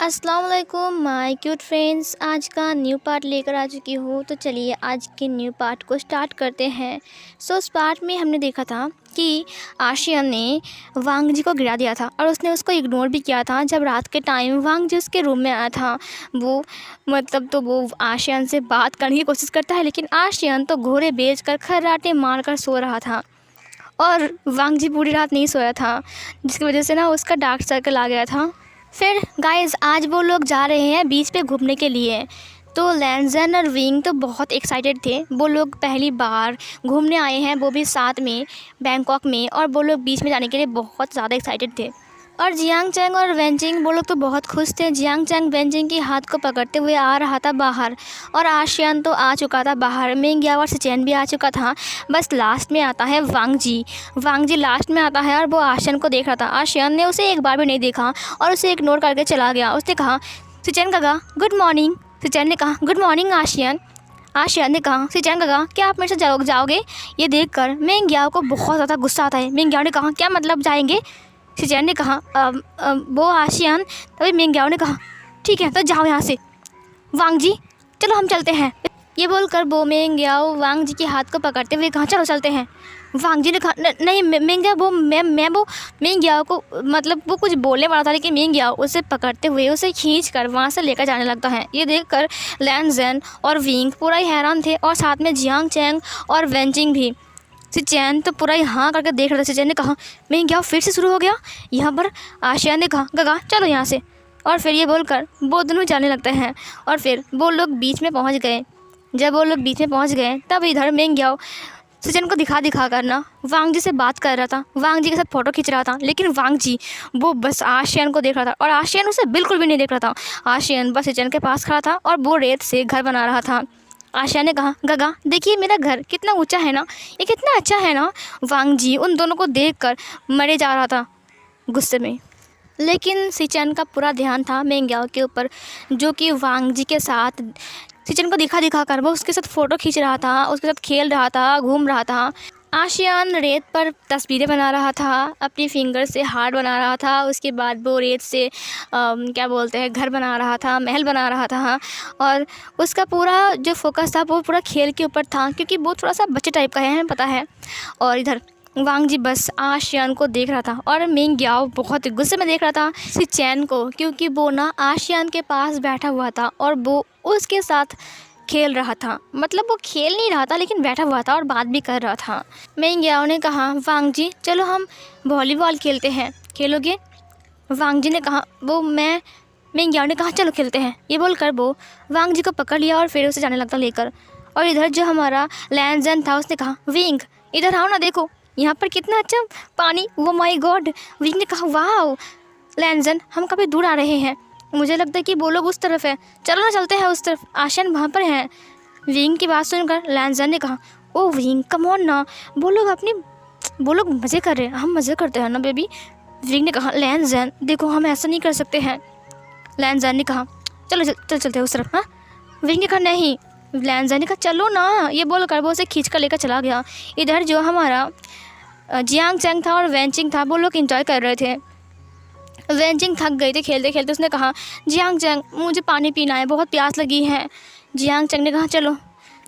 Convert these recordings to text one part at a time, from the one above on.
अस्सलाम वालेकुम my cute friends. आज का न्यू पार्ट लेकर आ चुकी हूँ। तो चलिए आज के न्यू पार्ट को स्टार्ट करते हैं। उस पार्ट में हमने देखा था कि आशियान ने वांग जी को गिरा दिया था और उसने उसको इग्नोर भी किया था। जब रात के टाइम वांग जी उसके रूम में आया था, वो आशियान से बात करने की कोशिश करता है, लेकिन आशियान तो घोड़े बेचकर खर्राटे मारकर सो रहा था और वांग जी पूरी रात नहीं सोया था, जिसकी वजह से ना उसका डार्क सर्कल आ गया था। फिर गाइस आज वो लोग जा रहे हैं बीच पे घूमने के लिए। तो लैंजन और विंग तो बहुत एक्साइटेड थे। वो लोग पहली बार घूमने आए हैं, वो भी साथ में बैंकॉक में, और वो लोग बीच में जाने के लिए बहुत ज़्यादा एक्साइटेड थे। और जियांग चैंग और वेंजिंग वो लोग तो बहुत खुश थे। जियांग चैंग वेंजिंग के हाथ को पकड़ते हुए आ रहा था बाहर, और आशियान तो आ चुका था बाहर। मिंग और सिचेन भी आ चुका था। बस लास्ट में आता है वांग जी लास्ट में आता है और वो आशियान को देख रहा था। आशियान ने उसे एक बार भी नहीं देखा और उसे इग्नोर करके चला गया। उसने कहा, सिचेन काका गुड मॉर्निंग। सिचेन ने कहा, गुड मॉर्निंग आशियान। आशियान ने कहा, सिचेन काका क्या आप मेरे साथ जाओगे? ये देखकर मिंग को बहुत ज़्यादा गुस्सा आता है। मिंग ने कहा, क्या मतलब जाएंगे? सिचेन ने कहा, वो आशियान। तभी मिंग ने कहा, ठीक है तो जाओ यहाँ से। वांग जी चलो हम चलते हैं। ये बोलकर वो मिंग वांग जी के हाथ को पकड़ते हुए कहा, चलो चलते हैं। वांग जी ने कहा, नहीं मिंग वो मैं वो मिंग को मतलब वो कुछ बोलने वाला था, लेकिन मिंग उसे पकड़ते हुए उसे खींच कर वहाँ से लेकर जाने लगता है। ये देखकर लैंजन और विंग पूरा ही हैरान थे, और साथ में जियांग चैंग और वेंजिंग भी। सिचेन तो पूरा यहाँ करके देख रहा था। सिचेन ने कहा, मिंग फिर से शुरू हो गया यहाँ पर? आशियान ने कहा, गगा चलो यहाँ से। और फिर ये बोलकर वो दोनों जाने लगते हैं, और फिर वो लोग बीच में पहुँच गए। जब वो लोग बीच में पहुँच गए तब इधर मिंग सिचेन को दिखा करना वांग जी से बात कर रहा था, वांग जी के साथ फ़ोटो खींच रहा था। लेकिन वांग जी वो बस आशियान को देख रहा था, और आशियान उसे बिल्कुल भी नहीं देख रहा था। आशियान बस सिचेन के पास खड़ा था और वो रेत से घर बना रहा था। आशियान ने कहा, गगा देखिए मेरा घर कितना ऊंचा है ना, ये कितना अच्छा है ना। वांग जी उन दोनों को देखकर मरे जा रहा था गुस्से में। लेकिन सिचेन का पूरा ध्यान था मिंग के ऊपर, जो कि वांग जी के साथ सिचेन को दिखा कर वो उसके साथ फ़ोटो खींच रहा था, उसके साथ खेल रहा था, घूम रहा था। आशियान रेत पर तस्वीरें बना रहा था, अपनी फिंगर से हार्ट बना रहा था। उसके बाद वो रेत से क्या बोलते हैं घर बना रहा था, महल बना रहा था। और उसका पूरा जो फोकस था वो पूरा खेल के ऊपर था, क्योंकि वो थोड़ा सा बच्चे टाइप का है, हमें पता है। और इधर वांग जी बस आशियान को देख रहा था, और मिंग बहुत गुस्से में देख रहा था सिचेन को, क्योंकि वो ना आशियान के पास बैठा हुआ था और वो उसके साथ खेल रहा था। मतलब वो खेल नहीं रहा था, लेकिन बैठा हुआ था और बात भी कर रहा था। मिंग ने कहा, वांग जी चलो हम वॉलीबॉल खेलते हैं, खेलोगे? वांग जी ने कहा, मिंग ने कहा, चलो खेलते हैं। ये बोलकर वो वांग जी को पकड़ लिया और फिर उसे जाने लगता लेकर। और इधर जो हमारा लैंजन था उसने कहा, विंग इधर आओ ना, देखो यहाँ पर कितना अच्छा पानी, वो माय गॉड। विंग ने कहा, वाह लैंजन हम काफ़ी दूर आ रहे हैं, मुझे लगता है कि वो लोग उस तरफ है, चलो ना चलते हैं उस तरफ, आशियान वहाँ पर है। विंग की बात सुनकर लैंजन ने कहा, ओ विंग कम ऑन ना, वो लोग मज़े कर रहे हैं, हम मज़े करते हैं ना बेबी। विंग ने कहा, लैंजन देखो हम ऐसा नहीं कर सकते हैं। लैंजन ने कहा, चलो चलते हैं उस तरफ। हाँ विंग ने कहा, नहीं। लैंजन ने कहा, चलो ना। ये बोलकर वो उसे खींच कर लेकर चला गया। इधर जो हमारा जियांग चैंग था और वेंजिंग था वो लोग एंजॉय कर रहे थे। वेंजिंग थक गई थी खेलते खेलते। उसने कहा, जियांग चैंग मुझे पानी पीना है, बहुत प्यास लगी है। जियांग चैंग ने कहा, चलो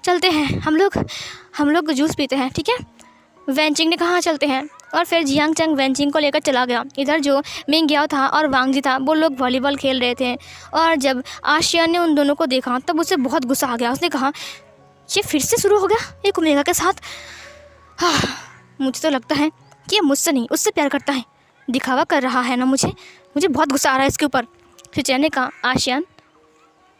चलते हैं, हम लोग जूस पीते हैं, ठीक है? वेंजिंग ने कहा, हाँ चलते हैं। और फिर जियांग चैंग वेंजिंग को लेकर चला गया। इधर जो मिंग था और वांग जी था वो लोग वॉलीबॉल खेल रहे थे। और जब आशियान ने उन दोनों को देखा तब उसे बहुत गुस्सा आ गया। उसने कहा, ये फिर से शुरू हो गया ये कुमेगा के साथ। हाँ मुझे तो लगता है कि ये मुझसे नहीं उससे प्यार करता है, दिखावा कर रहा है ना। मुझे बहुत गुस्सा आ रहा है इसके ऊपर। सिचेन ने कहा, आशियान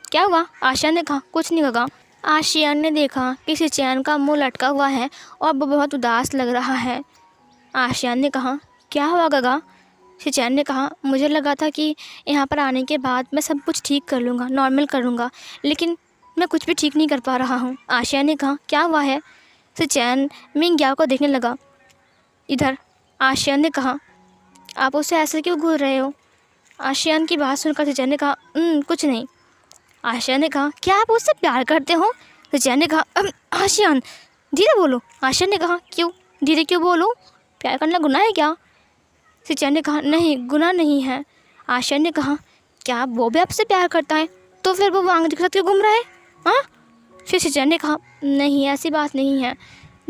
क्या हुआ? आशियान ने कहा, कुछ नहीं गगा। आशियान ने देखा कि सिचेन का मुंह लटका हुआ है और वो बहुत उदास लग रहा है। आशियान ने कहा, क्या हुआ गगा? सिचेन ने कहा, मुझे लगा था कि यहाँ पर आने के बाद मैं सब कुछ ठीक कर लूँगा, नॉर्मल कर लूँगा, लेकिन मैं कुछ भी ठीक नहीं कर पा रहा हूँ। आशियान ने कहा, क्या हुआ है? सिचेन मिंग को देखने लगा। इधर आशियान ने कहा, आप उसे ऐसे क्यों घूर रहे हो? आशियान की बात सुनकर सिचेन ने कहा, कुछ नहीं। आशियान ने कहा, क्या आप उससे प्यार करते हो? सिचेन ने कहा, आशियान धीरे बोलो। आशियान ने कहा, क्यों धीरे क्यों बोलो? प्यार करना गुनाह है क्या? सिचेन ने कहा, नहीं गुनाह नहीं है। आशियान ने कहा, क्या वो भी आपसे प्यार करता है? तो फिर वो वांग जी के साथ क्यों घूम रहा है? हाँ? फिर शिचैन ने कहा, नहीं ऐसी बात नहीं है।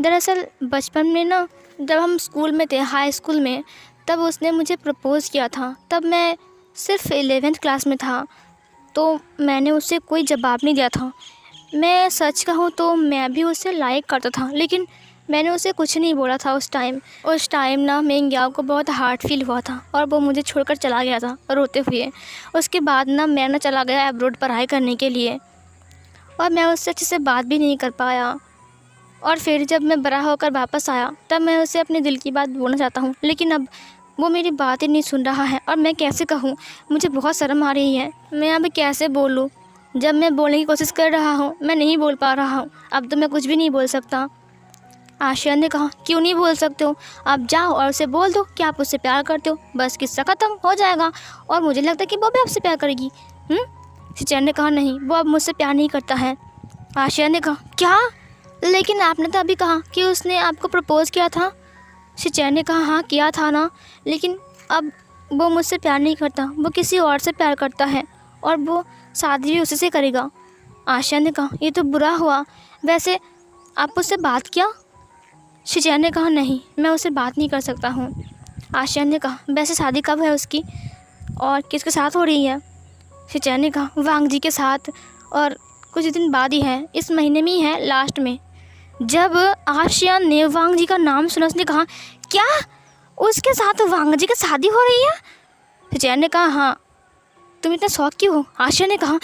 दरअसल बचपन में ना, जब हम स्कूल में थे, हाई स्कूल में, तब उसने मुझे प्रपोज़ किया था। तब मैं सिर्फ 11th क्लास में था, तो मैंने उससे कोई जवाब नहीं दिया था। मैं सच कहूँ तो मैं भी उसे लाइक करता था, लेकिन मैंने उसे कुछ नहीं बोला था उस टाइम ना मेंग्याओ को बहुत हार्ड फील हुआ था और वो मुझे छोड़कर चला गया था रोते हुए। उसके बाद ना मैं ना चला गया अब्रॉड पढ़ाई करने के लिए, और मैं उससे अच्छे से बात भी नहीं कर पाया। और फिर जब मैं बड़ा होकर वापस आया, तब मैं उसे अपने दिल की बात बोलना चाहता हूँ, लेकिन अब वो मेरी बात ही नहीं सुन रहा है। और मैं कैसे कहूँ, मुझे बहुत शर्म आ रही है। मैं अब कैसे बोलूँ? जब मैं बोलने की कोशिश कर रहा हूँ, मैं नहीं बोल पा रहा हूँ। अब तो मैं कुछ भी नहीं बोल सकता। आशियान ने कहा, क्यों नहीं बोल सकते हो? आप जाओ और उसे बोल दो कि आप उससे प्यार करते हो, बस किस्सा ख़त्म हो जाएगा। और मुझे लगता है कि वो भी आपसे प्यार करेगी। शिचैन ने कहा, नहीं, वो अब मुझसे प्यार नहीं करता है। आशियान ने कहा, क्या? लेकिन आपने तो अभी कहा कि उसने आपको प्रपोज़ किया था। शिचैन ने कहा, हाँ किया था ना, लेकिन अब वो मुझसे प्यार नहीं करता, वो किसी और से प्यार करता है, और वो शादी भी उसी से करेगा। आशियान ने कहा, ये तो बुरा हुआ। वैसे आप उससे बात किया? शिचैन ने कहा, नहीं, मैं उससे बात नहीं कर सकता हूँ। आशियान ने कहा, वैसे शादी कब है उसकी और किसके साथ हो रही है? शिचैन ने कहा, वांग जी के साथ, और कुछ दिन बाद ही है, इस महीने में ही है, लास्ट में। जब आशियान ने वांग जी का नाम सुना, उसने कहा, क्या उसके साथ वांग जी की शादी हो रही है? शिचैन ने कहा, हाँ। तुम इतना शौक क्यों हो? आशियान ने कहा,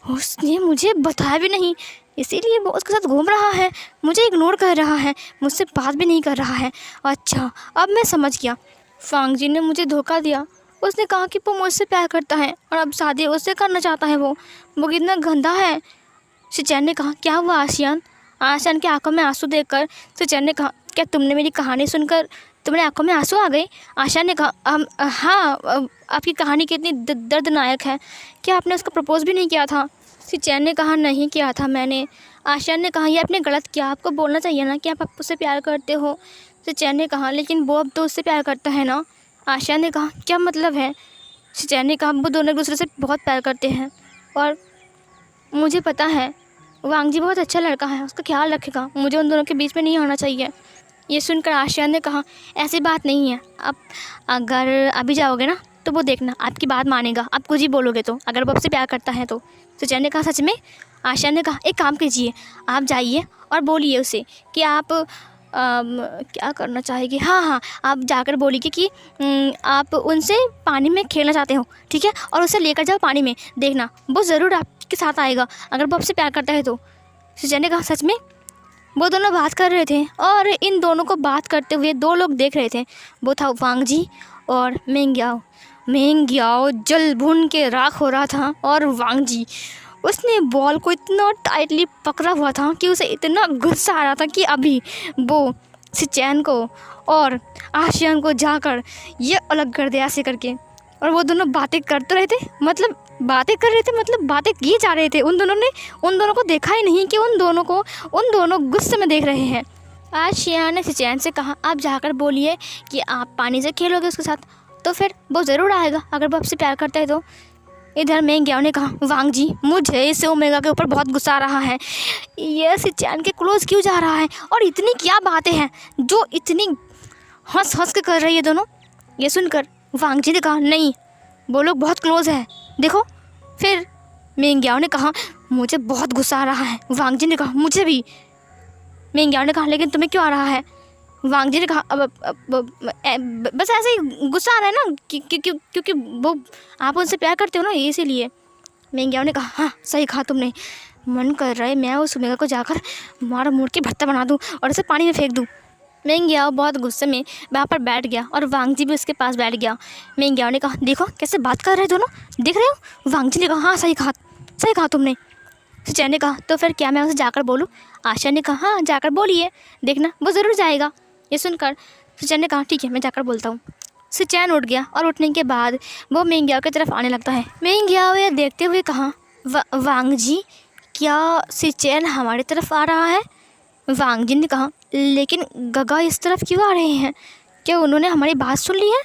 उसने मुझे बताया भी नहीं, इसीलिए वो उसके साथ घूम रहा है, मुझे इग्नोर कर रहा है, मुझसे बात भी नहीं कर रहा है। अच्छा, अब मैं समझ गया। वांग जी ने मुझे धोखा दिया। उसने कहा कि वो मुझसे प्यार करता है और अब शादी उससे करना चाहता है। वो कितना गंदा है। शिचैन ने कहा, क्या हुआ आशियान? आशियान की आंखों में आंसू देखकर शिचैन ने कहा, क्या तुमने मेरी कहानी सुनकर तुम्हारी आंखों में आंसू आ गए? आशियान ने कहा, हाँ, आपकी कहानी कितनी दर्दनाक है। क्या आपने उसको प्रपोज़ भी नहीं किया था? शिचैन ने कहा, नहीं किया था मैंने। आशियान ने कहा, ये आपने गलत किया, आपको बोलना चाहिए ना कि आप उससे प्यार करते हो। शिचैन ने कहा, लेकिन वो अब तो उससे प्यार करता है ना। आशियान ने कहा, क्या मतलब है? शिचैन ने कहा, वो दोनों एक दूसरे से बहुत प्यार करते हैं, और मुझे पता है वांग जी बहुत अच्छा लड़का है, उसका ख्याल रखेगा, मुझे उन दोनों के बीच में नहीं आना चाहिए। ये सुनकर आशियान ने कहा, ऐसी बात नहीं है, आप अगर अभी जाओगे ना तो वो देखना आपकी बात मानेगा, आप कुछ ही बोलोगे तो, अगर वो आपसे प्यार करता है तो। शिचैन ने कहा, सच में? आशियान ने कहा, एक काम कीजिए, आप जाइए और बोलिए उसे कि आप क्या करना चाहेगी। हाँ, आप जाकर बोलिए कि आप उनसे पानी में खेलना चाहते हो, ठीक है, और उसे लेकर जाओ पानी में, देखना वो ज़रूर आपके साथ आएगा अगर वो आपसे प्यार करता है तो। शिचैन ने कहा, सच में? वो दोनों बात कर रहे थे, और इन दोनों को बात करते हुए दो लोग देख रहे थे। वो था वांग जी और मेंग्याओ जल भुन के राख हो रहा था, और वांग जी, उसने बॉल को इतना टाइटली पकड़ा हुआ था कि उसे इतना गुस्सा आ रहा था कि अभी वो शिचैन को और आशियान को जाकर ये अलग कर दे ऐसे करके। और वो दोनों बातें करते रहे थे, मतलब बातें किए जा रहे थे। उन दोनों को देखा ही नहीं कि उन दोनों गुस्से में देख रहे हैं। आशियान ने शिचैन से कहा, आप जाकर बोलिए कि आप पानी से खेलोगे उसके साथ, तो फिर वो ज़रूर आएगा अगर वो आपसे प्यार करता है तो। इधर मेंग्याओ ने कहा, वांग जी, मुझे इस ओमेगा के ऊपर बहुत गुस्सा आ रहा है, ये शिचैन के क्लोज क्यों जा रहा है, और इतनी क्या बातें हैं जो इतनी हंस के कर रही है दोनों। ये सुनकर वांग जी ने कहा, नहीं, वो लोग बहुत क्लोज है, देखो। फिर मेंग्याओ ने कहा, मुझे बहुत गुस्सा आ रहा है। वांग जी ने कहा, मुझे भी। मेंग्याओ ने कहा, लेकिन तुम्हें क्यों आ रहा है? वांग जी ने कहा, अब बस ऐसे ही गुस्सा आ रहा है ना, क्योंकि वो आप उनसे प्यार करते हो ना, इसीलिए। मेंग्याओ ने कहा, हाँ सही कहा तुमने, मन कर रहा है मैं उस ओमेगा को जाकर मार मुड़ के भत्ता बना दूँ और उसे पानी में फेंक दूँ। मेंग्याओ बहुत गुस्से में वहाँ पर बैठ गया, और वांग जी भी उसके पास बैठ गया। मेंग्याओ ने कहा, देखो कैसे बात कर रहे दोनों, देख रहे हो? वांग जी ने कहा, हाँ सही कहा तुमने। शिचैन ने कहा, तो फिर क्या मैं उसे जाकर बोलूँ? आशा ने कहा, हाँ जाकर बोलिए, देखना वो ज़रूर जाएगा। ये सुनकर शिचैन ने कहा, ठीक है, मैं जाकर बोलता हूँ। शिचैन उठ गया, और उठने के बाद वो मेंग्याओ की तरफ आने लगता है। मेंग्याओ यह देखते हुए कहा, वांग जी, क्या शिचैन हमारी तरफ आ रहा है? वांग जी ने कहा, लेकिन गगा इस तरफ क्यों आ रहे हैं? क्या उन्होंने हमारी बात सुन ली है?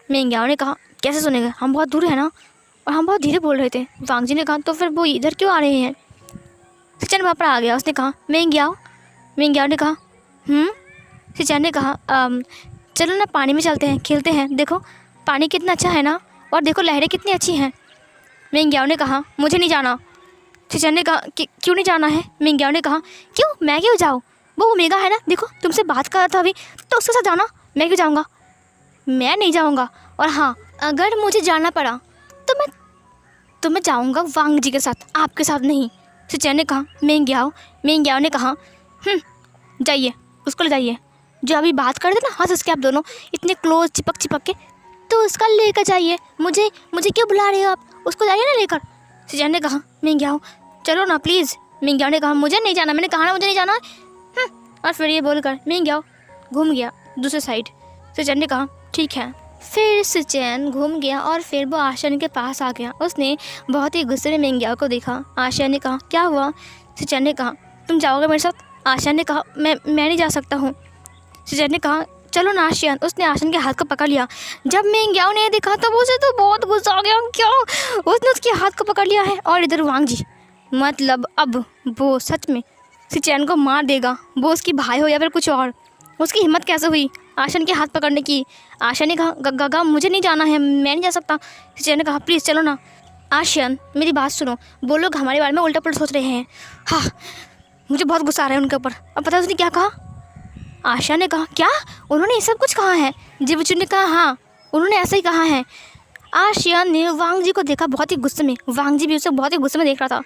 मेंग्याओ ने कहा, कैसे सुनेगा, हम बहुत दूर है ना। और हम बहुत धीरे बोल रहे थे। वांग जी ने कहा तो फिर वो इधर क्यों आ रहे हैं? सिचेन वहाँ पर आ गया। उसने कहा मेंग्याओ। मेंग्याओ ने कहा सिचेन ने कहा चलो ना पानी में चलते हैं, खेलते हैं, देखो पानी कितना अच्छा है ना, और देखो लहरें कितनी अच्छी हैं। मेंग्याओ ने कहा मुझे नहीं जाना। सिचेन ने कहा कि क्यों नहीं जाना है? मेंग्याओ ने कहा क्यों, मैं क्यों जाऊँ, वो ओमेगा है ना, देखो तुमसे बात कर रहा था अभी, तो उसके साथ जाना, मैं क्यों जाऊँगा? मैं नहीं जाऊँगा, और हाँ अगर मुझे जाना पड़ा तो मैं जाऊँगा वांग जी के साथ, आपके साथ नहीं। सिचेन ने कहा मेंग्याओ। मेंग्याओ ने कहा जाइए, उसको ले जाइए, जो अभी बात कर रहे थे ना हंस के आप दोनों इतने क्लोज चिपक चिपक के, तो उसका लेकर जाइए। मुझे क्यों बुला रहे हो आप, उसको जाइए ना लेकर। सिचेन ने कहा मेंग्याओ चलो ना प्लीज़। मेंग्याओ ने कहा मुझे नहीं जाना, मैंने कहा ना मुझे नहीं जाना। और फिर ये बोलकर मेंग्याओ घूम गया दूसरे साइड। सिचेन ने कहा ठीक है। फिर सिचेन घूम गया और फिर वो आशियान के पास आ गया। उसने बहुत ही गुस्से में मेंग्याओ को देखा। आशियान ने कहा क्या हुआ? सिचेन ने कहा तुम जाओगे मेरे साथ? आशियान ने कहा मैं नहीं जा सकता हूँ। सिचेन ने कहा चलो ना आशियान। उसने आशियान के हाथ को पकड़ लिया। जब मेंग्याओ ने देखा तब उसे तो बहुत गुस्सा आ गया, क्यों उसने उसके हाथ को पकड़ लिया है। और इधर वांग जी, मतलब अब वो सच में सिचेन को मार देगा, वो उसकी भाई हो या फिर कुछ और। उसकी हिम्मत कैसे हुई आशियान के हाथ पकड़ने की? आशियान ने कहा गगा मुझे नहीं जाना है, मैं नहीं जा सकता। सिचेन ने कहा प्लीज़ चलो ना। आशियान मेरी बात सुनो, वो लोग हमारे बारे में उल्टा पुल्टा सोच रहे हैं। हाँ मुझे बहुत गुस्सा आ रहा है उनके ऊपर। अब पता है उसने क्या कहा? आशियान ने कहा क्या, उन्होंने ये सब कुछ कहा है? जिवचुन ने कहा हाँ उन्होंने ऐसा ही कहा है। आशियान ने वांग जी को देखा बहुत ही गुस्से में। वांग जी भी उसे बहुत ही गुस्से में देख रहा था।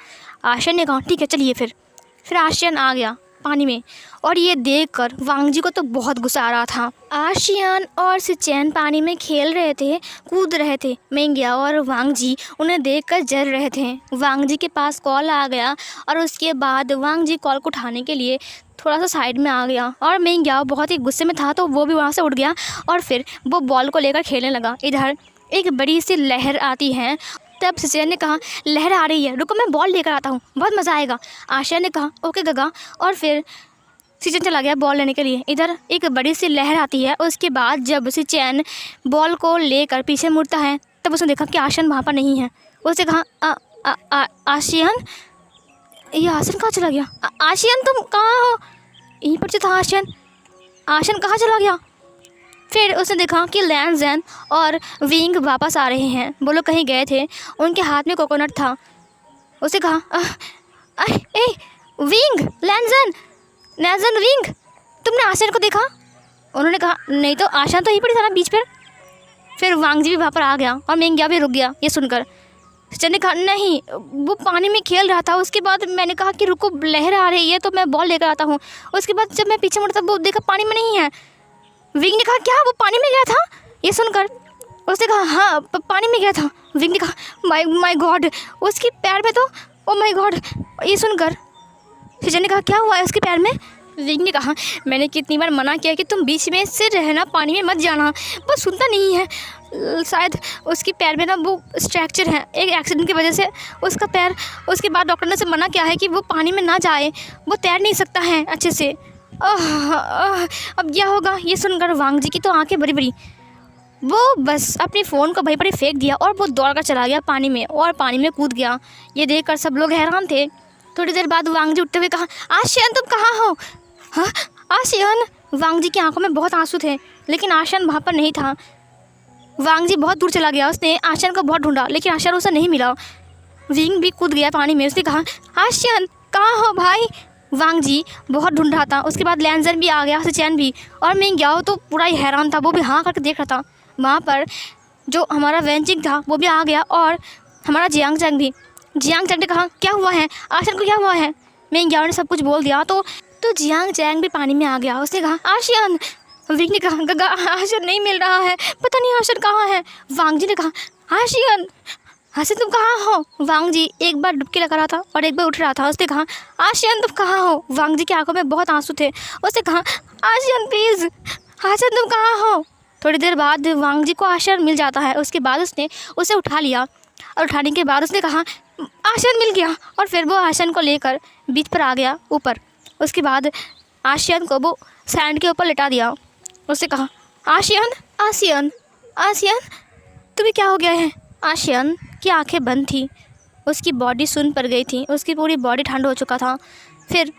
आशियान ने कहा ठीक है चलिए। फिर आशियान आ गया पानी में, और ये देखकर वांग जी को तो बहुत गुस्सा आ रहा था। आशियान और सिचेन पानी में खेल रहे थे, कूद रहे थे। मेंग्याओ और वांग जी उन्हें देखकर जल रहे थे। वांग जी के पास कॉल आ गया और उसके बाद वांग जी कॉल को उठाने के लिए थोड़ा सा साइड में आ गया, और मेंग्याओ बहुत ही गुस्से में था तो वो भी वहाँ से उठ गया और फिर वो बॉल को लेकर खेलने लगा। इधर एक बड़ी सी लहर आती है। तब सिचेन ने कहा लहर आ रही है, रुको मैं बॉल लेकर आता हूँ, बहुत मज़ा आएगा। आशियान ने कहा ओके गगा, और फिर सिचेन चला गया बॉल लेने के लिए। इधर एक बड़ी सी लहर आती है। उसके बाद जब सिचेन बॉल को लेकर पीछे मुड़ता है तब उसने देखा कि आशियान वहाँ पर नहीं है। उसने कहा आशियान, ये आशियान कहाँ चला गया? आशियान तुम कहाँ हो? यहीं पर जो था आशियान। आशियान कहाँ चला गया? फिर उसने देखा कि लैंज़ेन और विंग वापस आ रहे हैं। वो लोग कहीं गए थे, उनके हाथ में कोकोनट था। उसने कहा ए विंग, लैंज़ेन विंग, तुमने आशियान को देखा? उन्होंने कहा नहीं तो आशियान तो यहीं पड़ी था ना बीच पर। फिर वांग जी भी वहाँ पर आ गया और मेंग्याओ भी रुक गया ये सुनकर। सिचेन ने कहा नहीं वो पानी में खेल रहा था। उसके बाद मैंने कहा कि रुको लहर आ रही है तो मैं बॉल लेकर आता हूँ। उसके बाद जब मैं पीछे मुड़ा तब वो देखा पानी में नहीं है। विंग ने कहा क्या वो पानी में गया था? ये सुनकर उसने कहा हाँ पानी में गया था। विंग ने कहा माय गॉड, उसके पैर में तो ओ माय गॉड। ये सुनकर सिचेन ने कहा क्या हुआ है उसके पैर में? विंग ने कहा मैंने कितनी बार मना किया कि तुम बीच में से रहना, पानी में मत जाना, बस सुनता नहीं है। शायद उसके पैर में ना वो स्ट्रैक्चर है, एक एक्सीडेंट की वजह से उसका पैर। उसके बाद डॉक्टर ने से मना किया है कि वो पानी में ना जाए, वो तैर नहीं सकता है अच्छे से। अब क्या होगा? ये सुनकर वांग जी की तो आंखें बड़ी बड़ी। वो बस अपने फ़ोन को वहीं पर ही फेंक दिया और वो दौड़ कर चला गया पानी में, और पानी में कूद गया। ये देखकर सब लोग हैरान थे। थोड़ी देर बाद वांग जी उठते हुए कहा आशियान तुम कहाँ हो? हाँ आशियान। वांग जी की आंखों में बहुत आंसू थे, लेकिन आशियान वहाँ पर नहीं था। वांग जी बहुत दूर चला गया। उसने आशियान को बहुत ढूंढा लेकिन आशियान उसे नहीं मिला। विंग भी कूद गया पानी में। उसने कहा आशियान कहाँ हो भाई? वांग जी बहुत ढूंढ रहा था। उसके बाद लैंज़ेन भी आ गया, सिचेन भी, और मेंग्याओ तो पूरा ही हैरान था। वो भी हाँ करके देख रहा था। वहाँ पर जो हमारा वेंचिंग था वो भी आ गया, और हमारा जियांग चैंग भी। जियांग चैंग ने कहा क्या हुआ है आशियान को, क्या हुआ है? मेंग्याओ ने सब कुछ बोल दिया तो जियांग चैंग भी पानी में आ गया। उसने कहा आशियान। विंग ने कहा गगा आशियान नहीं मिल रहा है, पता नहीं आशियान कहाँ है। वांग जी ने कहा आशियान आशियान तुम कहाँ हो? वांग जी एक बार डुबकी लगा रहा था और एक बार उठ रहा था। उसने कहा आशियान तुम कहाँ हो? वांग जी की आंखों में बहुत आंसू थे। उसने कहा आशियान प्लीज़, आशियान तुम कहाँ हो? थोड़ी देर बाद वांग जी को आशियान मिल जाता है। उसके बाद उसने उसे उठा लिया, और उठाने के बाद उसने कहा आशियान मिल गया, और फिर वो आशियान को लेकर बीच पर आ गया ऊपर। उसके बाद आशियान को वो सैंड के ऊपर लिटा दिया। उसने कहा आशियान आशियान आशियान तुम्हें क्या हो गया है? आशियन की आंखें बंद थी, उसकी बॉडी सुन्न पड़ गई थी, उसकी पूरी बॉडी ठंड हो चुका था। फिर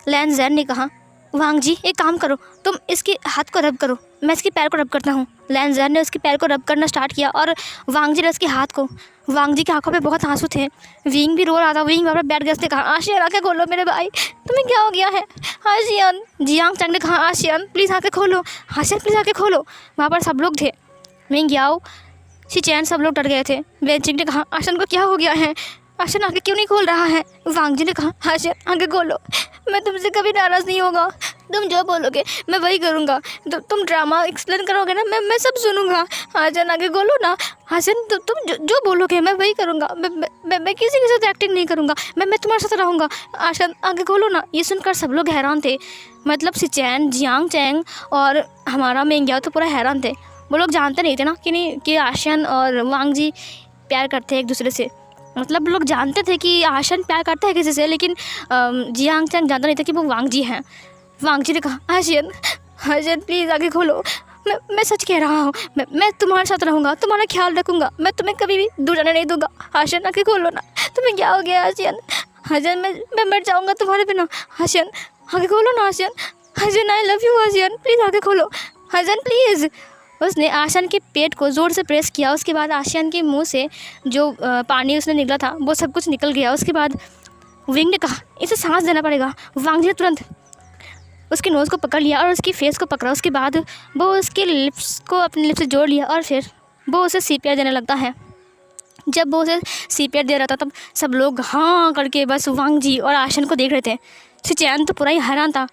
लैन ज़ेन ने कहा, वांग जी एक काम करो, तुम इसके हाथ को रब करो, मैं इसके पैर को रब करता हूँ। लैन ज़ेन ने उसके पैर को रब करना स्टार्ट किया और वांग जी ने उसके हाथ को। वांग जी की आंखों पे बहुत आंसू थे, विंग भी रो रहा था। विंग वहाँ पर बैठ गया, उसने कहा, आशियन आंखें खोलो मेरे भाई, तुम्हें क्या हो गया है? आशियन, जियांग चैंग ने कहा, आशियन प्लीज़ आंखें खोलो, आशियन प्लीज़ आंखें खोलो। वहाँ पर सब लोग थे, मिंग याओ, शी-चैन, सब लोग डर गए थे। वेनचिंग ने कहा, आशियन को क्या हो गया है? आशियन आंखें क्यों नहीं खोल रहा है? वांग जी ने कहा, आशियन आंखें खोलो, मैं तुमसे कभी नाराज़ नहीं होगा, तुम जो बोलोगे मैं वही करूँगा। तुम ड्रामा एक्सप्लेन करोगे ना, मैं सब सुनूंगा। आशियन आंखें खोलो ना, आशियन तुम जो बोलोगे मैं वही करूँगा, मैं किसी के साथ एक्टिंग नहीं करूँगा, मैं तुम्हारे साथ रहूँगा। आशियन आंखें खोलो ना। ये सुनकर सब लोग हैरान थे, मतलब शी-चैन, जियांग चैंग और हमारा मिंग याओ तो पूरा हैरान थे। वो लोग जानते नहीं थे ना कि आशियन और वांग जी प्यार करते हैं एक दूसरे से। मतलब लोग जानते थे कि आशियन प्यार करता है किसी से, लेकिन जियांग चैंग जानता नहीं था कि वो वांग जी हैं। वांग जी ने कहा, आशियन प्लीज़ आगे खोलो, मैं सच कह रहा हूँ, मैं तुम्हारे साथ रहूँगा, तुम्हारा ख्याल रखूँगा, मैं तुम्हें कभी भी दूर जाने नहीं दूँगा। आशियन आगे खोलो ना, तुम्हें क्या हो गया आशियन? मैं मर जाऊँगा तुम्हारे बिना। आशियन आगे खोलो ना, Ashiyan I love you, Ashiyan please आगे खोलो, आशियन प्लीज़। उसने आशियन के पेट को ज़ोर से प्रेस किया। उसके बाद आशियन के मुंह से जो पानी उसने निकला था वो सब कुछ निकल गया। उसके बाद विंग ने कहा, इसे सांस देना पड़ेगा। वांग जी ने तुरंत उसके नोज़ को पकड़ लिया और उसकी फेस को पकड़ा। उसके बाद वो उसके लिप्स को अपने लिप्स से जोड़ लिया और फिर वो उसे CPR देने लगता है। जब वो उसे CPR दे रहा था तब सब लोग हाँ करके बस वांग जी और आशियन को देख रहे थे। शी-चैन तो पूरा ही हैरान था,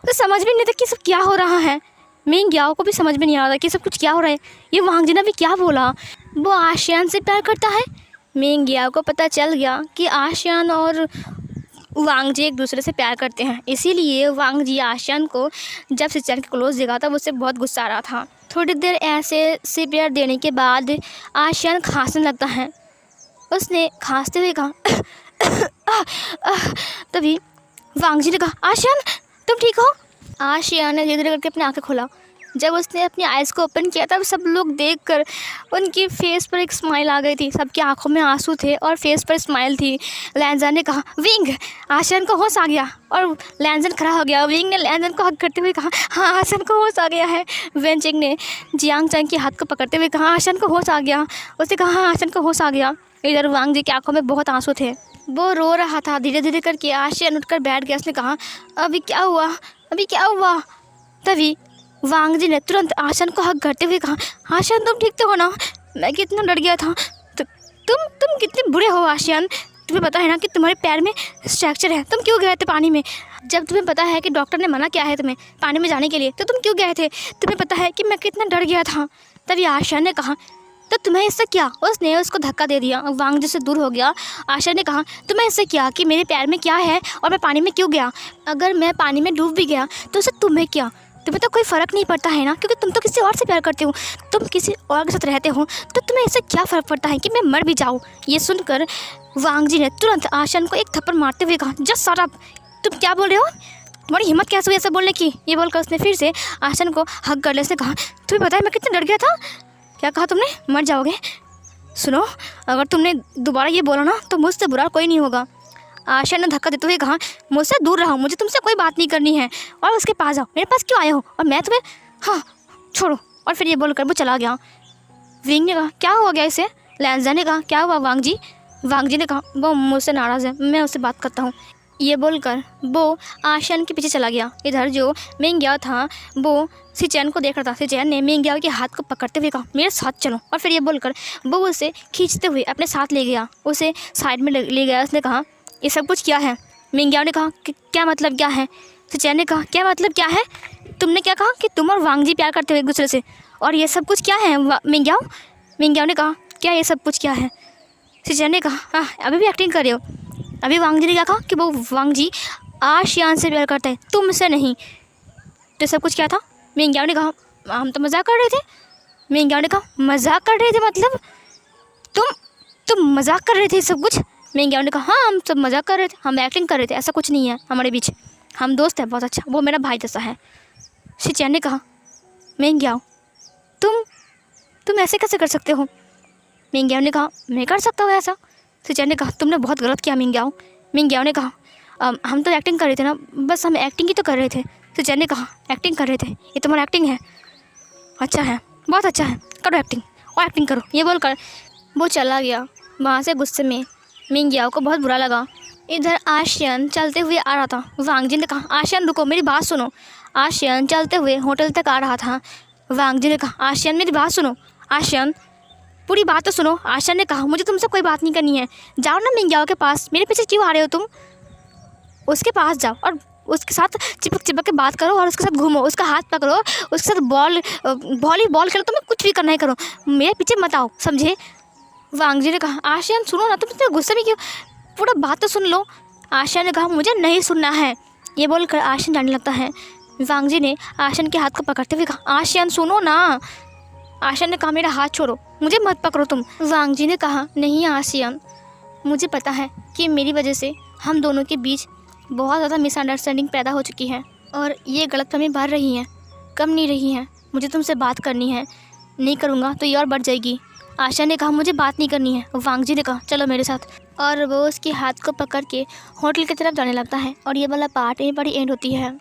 उसे समझ भी नहीं था कि सब क्या हो रहा है। मिंग याओ को भी समझ में नहीं आ रहा था कि सब कुछ क्या हो रहा है। ये वांग जी ने भी क्या बोला, वो आशियन से प्यार करता है। मिंग याओ को पता चल गया कि आशियन और वांग जी एक दूसरे से प्यार करते हैं, इसीलिए वांग जी आशियन को जब शी-चैन के क्लोज देखा था उससे बहुत गुस्सा आ रहा था। थोड़ी देर ऐसे CPR देने के बाद आशियन खांसने लगता है। उसने खांसते हुए कहा तभी वांग जी ने कहा, आशियन तुम ठीक हो? आशियन ने धीरे धीरे करके अपनी आंखें खोला। जब उसने अपनी आइज़ को ओपन किया तब सब लोग देखकर उनकी फेस पर एक स्माइल आ गई थी। सबकी आंखों में आंसू थे और फेस पर स्माइल थी। लैन ज़ेन ने कहा, विंग, आशियन को होश आ गया, और लैन ज़ेन खड़ा हो गया। विंग ने लैन ज़ेन को हक करते हुए कहा, हाँ आशियन को होश आ गया है। वेनचिंग ने जियांग चैंग के हाथ को पकड़ते हुए कहा, आशियन को होश आ गया। उसने कहा, हाँ आशियन को होश आ गया। इधर वांग जी की आंखों में बहुत आंसू थे, वो रो रहा था। धीरे धीरे करके आशियन उठकर बैठ गया। उसने कहा, अभी क्या हुआ, अभी क्या हुआ? तभी वांग जी ने तुरंत आशियन को हक करते हुए कहा, आशियन तुम ठीक तो हो ना? मैं कितना डर गया था। तुम कितने बुरे हो आशियन, तुम्हें पता है ना कि तुम्हारे पैर में फ्रैक्चर है, तुम क्यों गए थे पानी में? जब तुम्हें पता है कि डॉक्टर ने मना किया है तुम्हें पानी में जाने के लिए, तो तुम क्यों गए थे? तुम्हें पता है कि मैं कितना डर गया था। तभी आशियन ने कहा, तो तुम्हें इससे क्या? उसने उसको धक्का दे दिया, वांग जी से दूर हो गया। आशियन ने कहा, तुम्हें इससे क्या कि मेरे पैर में क्या है और मैं पानी में क्यों गया? अगर मैं पानी में डूब भी गया तो उससे तुम्हें क्या? तुम्हें तो कोई फ़र्क नहीं पड़ता है ना, क्योंकि तुम तो किसी और से प्यार करते हो, तुम किसी और के साथ रहते हो, तो तुम्हें इससे क्या फ़र्क पड़ता है कि मैं मर भी जाऊँ? ये सुनकर वांग जी ने तुरंत आशियन को एक थप्पड़ मारते हुए कहा, जस्ट शट अप, तुम क्या बोल रहे हो? तुम्हारी हिम्मत कैसे हुई ऐसा बोलने की? ये बोलकर उसने फिर से आशियन को हक कर लिया। उसने कहा, तुम्हें पता है मैं कितना डर गया था? क्या कहा तुमने? मर जाओगे? सुनो, अगर तुमने दोबारा ये बोला ना तो मुझसे बुरा कोई नहीं होगा। आशियन ने धक्का देते हुए कहा, मुझसे दूर रहो, मुझे तुमसे कोई बात नहीं करनी है, और उसके पास आओ, मेरे पास क्यों आए हो? और मैं तुम्हें, हाँ छोड़ो। और फिर ये बोलकर वो चला गया। विंग ने कहा, क्या हो गया इसे? लैन ज़ेन ने कहा, क्या हुआ वांग जी? वांग जी ने कहा, वो मुझसे नाराज़ है, मैं उससे बात करता हूँ। ये बोलकर वो आशियन के पीछे चला गया। इधर जो मिंग याओ था वो शी-चैन को देख रहा था। शी-चैन ने मिंग याओ के हाथ को पकड़ते हुए कहा, मेरे साथ चलो। और फिर ये बोलकर वो उसे खींचते हुए अपने साथ ले गया, उसे साइड में ले गया। उसने कहा, ये सब कुछ क्या है? मिंग याओ ने कहा, क्या मतलब क्या है? शी-चैन ने कहा, क्या मतलब क्या है? तुमने क्या कहा कि तुम और वांग जी प्यार करते हो एक दूसरे से, और ये सब कुछ क्या है? मिंग याओ ने कहा, क्या ये सब कुछ क्या है? शी-चैन ने कहा, हाँ अभी भी एक्टिंग कर रहे हो। अभी वांग जी ने क्या कहा कि वो वांग जी आशियन से प्यार करता है, तुमसे नहीं। तो सब कुछ क्या था? मिंग याओ ने कहा, हम तो मजाक कर रहे थे। मिंग याओ ने कहा, मजाक कर रहे थे मतलब तुम मजाक कर रहे थे सब कुछ? मिंग याओ ने कहा, हाँ हम सब मजाक कर रहे थे, हम एक्टिंग कर रहे थे, ऐसा कुछ नहीं है हमारे बीच, हम दोस्त हैं बहुत अच्छा, वो मेरा भाई जैसा है। शी-चैन ने कहा, मिंग याओ तुम ऐसे कैसे कर सकते हो? मिंग ने कहा मैं कर सकता हूँ ऐसा। सुचैन ने कहा तुमने बहुत गलत किया मिंग। मिंग ने कहा हम तो एक्टिंग कर रहे थे ना, बस हम एक्टिंग ही तो कर रहे थे। सुचैन ने कहा एक्टिंग कर रहे थे, ये तुम्हारा एक्टिंग है? अच्छा है, बहुत अच्छा है, करो एक्टिंग और एक्टिंग करो। ये बोलकर वो चला गया वहाँ से गुस्से में। मिंग को बहुत बुरा लगा। इधर आशियन चलते हुए आ रहा था। वांग जिन ने कहा आशियन रुको, मेरी बात सुनो। आशियन चलते हुए होटल तक आ रहा था। वांग जिन ने कहा आशियन मेरी बात सुनो। आशियन पूरी बात तो सुनो। आशियन ने कहा मुझे तुमसे कोई बात नहीं करनी है, जाओ ना मिंग के पास, मेरे पीछे क्यों आ रहे हो तुम? उसके पास जाओ और उसके साथ चिपक चिपक के बात करो और उसके साथ घूमो, उसका हाथ पकड़ो, उसके साथ वॉलीबॉल खेलो, तुम्हें कुछ भी करना है करो, मेरे पीछे मत आओ, समझे? वांग जी ने कहा आशियन सुनो ना, तुम इतना गुस्से में क्यों, पूरा बात तो सुन लो। आशियन ने कहा मुझे नहीं सुनना है। ये बोलकर आशियन जाने लगता है। वांग जी ने आशियन के हाथ को पकड़ते हुए कहा आशियन सुनो ना। आशियन ने कहा मेरा हाथ छोड़ो, मुझे मत पकड़ो तुम। वांग जी ने कहा नहीं आशियन, मुझे पता है कि मेरी वजह से हम दोनों के बीच बहुत ज़्यादा मिसअंडरस्टैंडिंग पैदा हो चुकी है और ये गलतफहमी बढ़ रही हैं, कम नहीं रही हैं। मुझे तुमसे बात करनी है, नहीं करूँगा तो ये और बढ़ जाएगी। आशा ने कहा मुझे बात नहीं करनी है। वांग जी ने कहा चलो मेरे साथ, और वो उसके हाथ को पकड़ के होटल की तरफ जाने लगता है। और ये वाला पार्ट यहीं पर ही एंड होती है।